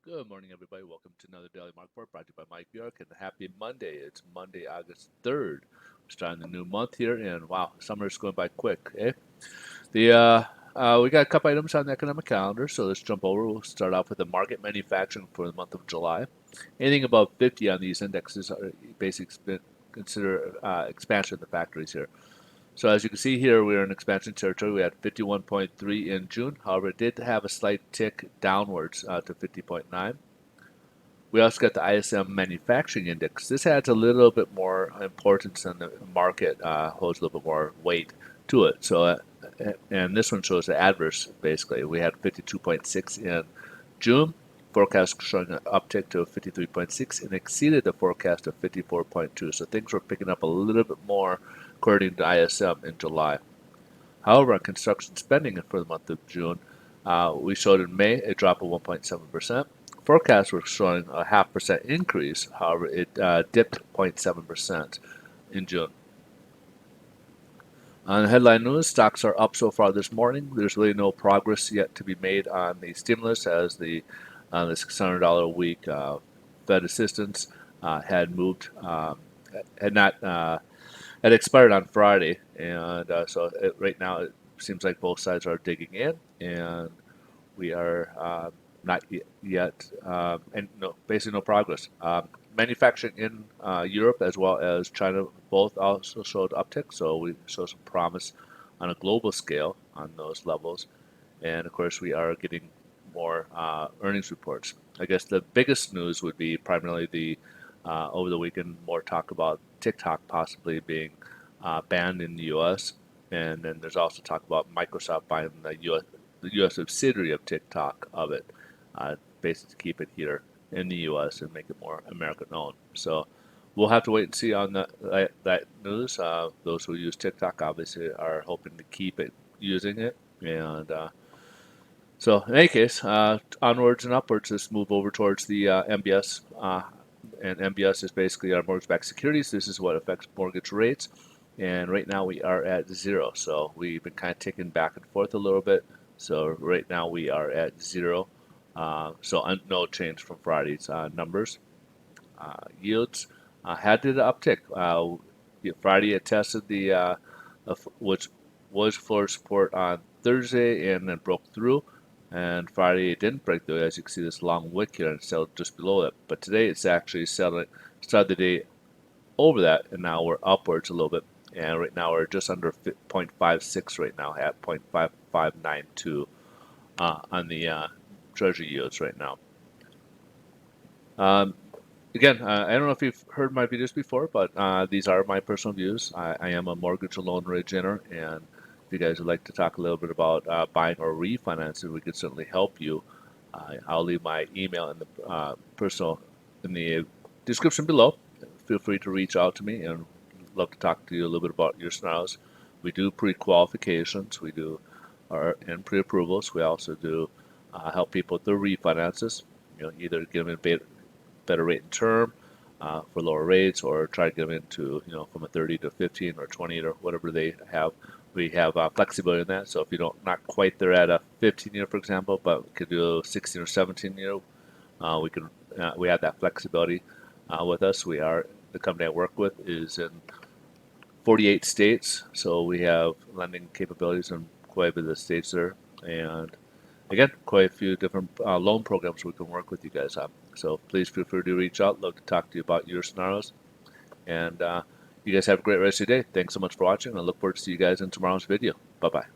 Good morning, everybody. Welcome to another Daily Market Report brought to you by Mike Bjork. And happy Monday. It's Monday, August 3rd. We're starting the new month here, and wow, summer's going by quick, eh? We got a couple items on the economic calendar, so let's jump over. We'll start off with the market manufacturing for the month of July. Anything above 50 on these indexes are basically consider expansion of the factories here. So as you can see here, we're in expansion territory. We had 51.3 in June. However, it did have a slight tick downwards to 50.9. We also got the ISM Manufacturing Index. This adds a little bit more importance in the market, holds a little bit more weight to it. And this one shows the adverse, basically. We had 52.6 in June. Forecast showing an uptick to 53.6 and exceeded the forecast of 54.2. So things were picking up a little bit more according to ISM in July. However, on construction spending for the month of June, we showed in May a drop of 1.7%. Forecasts were showing a 0.5% increase. However, it dipped 0.7% in June. On the headline news, stocks are up so far this morning. There's really no progress yet to be made on the stimulus as the $600 a week Fed assistance had moved, had not had expired on Friday, and right now it seems like both sides are digging in, and we are not yet, and no, basically no progress. Manufacturing in Europe as well as China both also showed uptick, so we saw some promise on a global scale on those levels. And of course, we are getting more earnings reports. I guess the biggest news would be primarily the over the weekend more talk about TikTok possibly being banned in the U.S. And then there's also talk about Microsoft buying the U.S. subsidiary of TikTok of it, basically to keep it here in the U.S. and make it more American-owned. So we'll have to wait and see on that news. Those who use TikTok obviously are hoping to keep it using it, and so in any case, onwards and upwards. Let's move over towards the MBS, and MBS is basically our mortgage-backed securities. This is what affects mortgage rates, and right now we are at zero. So we've been kind of ticking back and forth a little bit. So right now we are at zero. So no change from Friday's numbers. Yields had to uptick. Friday it tested which was floor support on Thursday and then broke through. And Friday it didn't break through. As you can see, this long wick here and settled just below it. But today it's actually started the day over that, and now we're upwards a little bit. And right now we're just under 0.56 right now at 0.5592 on the Treasury yields right now. Again, I don't know if you've heard my videos before, but these are my personal views. I am a mortgage loan originator, and if you guys would like to talk a little bit about buying or refinancing, we could certainly help you. I'll leave my email in the description below. Feel free to reach out to me, and love to talk to you a little bit about your scenarios. We do pre-qualifications. We do and pre-approvals. We also do help people with their refinances. Either give them a better rate in term for lower rates, or try to get them into from a 30 to 15 or 20 or whatever they have. We have flexibility in that. So if you don't not quite there at a 15 year, for example, but we could do a 16 or 17 year, we have that flexibility with us. The company I work with is in 48 states, so we have lending capabilities in quite a bit of the states there, and again, quite a few different loan programs we can work with you guys on. So please feel free to reach out. Love to talk to you about your scenarios. And you guys have a great rest of your day. Thanks so much for watching. I look forward to see you guys in tomorrow's video. Bye-bye.